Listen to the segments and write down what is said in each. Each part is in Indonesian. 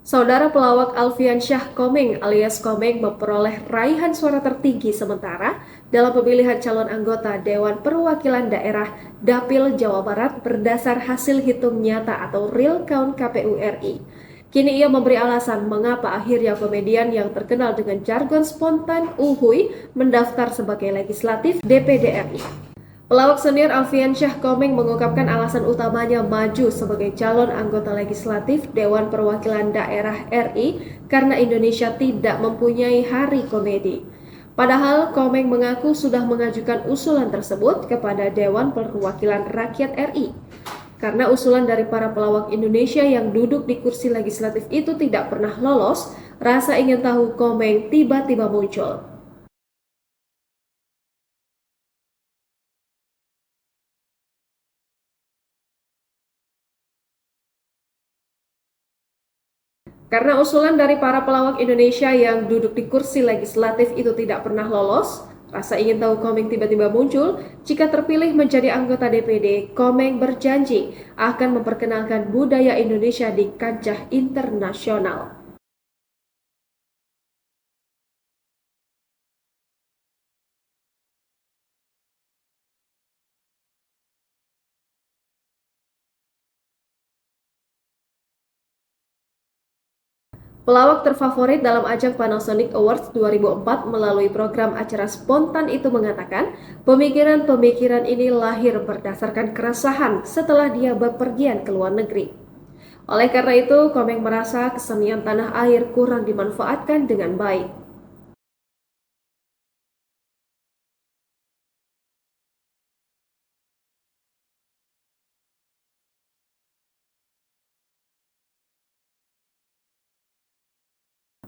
Saudara pelawak Alfian Syah Komeng alias Komeng memperoleh raihan suara tertinggi sementara dalam pemilihan calon anggota Dewan Perwakilan Daerah Dapil Jawa Barat berdasar hasil hitung nyata atau real count KPU RI. Kini ia memberi alasan mengapa akhirnya komedian yang terkenal dengan jargon spontan Uhuy mendaftar sebagai legislatif DPD RI. Pelawak senior Alfian Syah Komeng mengungkapkan alasan utamanya maju sebagai calon anggota legislatif Dewan Perwakilan Daerah RI karena Indonesia tidak mempunyai hari komedi. Padahal Komeng mengaku sudah mengajukan usulan tersebut kepada Dewan Perwakilan Rakyat RI. Karena usulan dari para pelawak Indonesia yang duduk di kursi legislatif itu tidak pernah lolos, rasa ingin tahu Komeng tiba-tiba muncul. Karena usulan dari para pelawak Indonesia yang duduk di kursi legislatif itu tidak pernah lolos, rasa ingin tahu Komeng tiba-tiba muncul. Jika terpilih menjadi anggota DPD, Komeng berjanji akan memperkenalkan budaya Indonesia di kancah internasional. Pelawak terfavorit dalam ajang Panasonic Awards 2004 melalui program acara spontan itu mengatakan, pemikiran-pemikiran ini lahir berdasarkan keresahan setelah dia bepergian ke luar negeri. Oleh karena itu, Komeng merasa kesenian tanah air kurang dimanfaatkan dengan baik.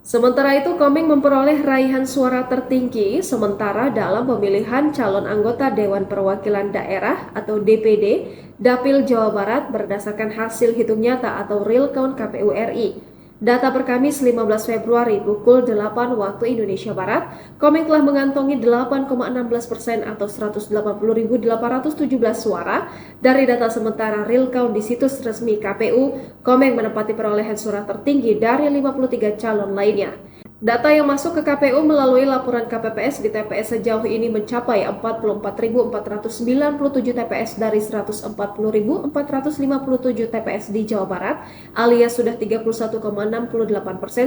Sementara itu, Komeng memperoleh raihan suara tertinggi sementara dalam pemilihan calon anggota Dewan Perwakilan Daerah atau DPD Dapil Jawa Barat berdasarkan hasil hitung nyata atau real count KPU RI. Data per Kamis 15 Februari pukul 8 waktu Indonesia Barat, Komeng telah mengantongi 8,16% atau 180.817 suara. Dari data sementara real count di situs resmi KPU, Komeng menempati perolehan suara tertinggi dari 53 calon lainnya. Data yang masuk ke KPU melalui laporan KPPS di TPS sejauh ini mencapai 44.497 TPS dari 140.457 TPS di Jawa Barat, alias sudah 31,68%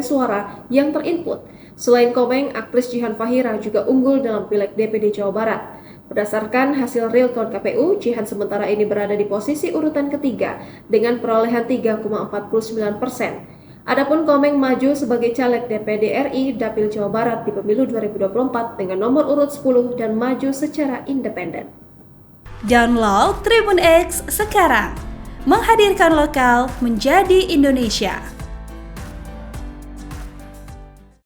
suara yang terinput. Selain Komeng, aktris Jihan Fahira juga unggul dalam Pileg DPD Jawa Barat. Berdasarkan hasil real count KPU, Jihan sementara ini berada di posisi urutan ketiga dengan perolehan 3,49%. Adapun Komeng maju sebagai caleg DPD RI Dapil Jawa Barat di pemilu 2024 dengan nomor urut 10 dan maju secara independen. Download Tribun X sekarang, menghadirkan lokal menjadi Indonesia.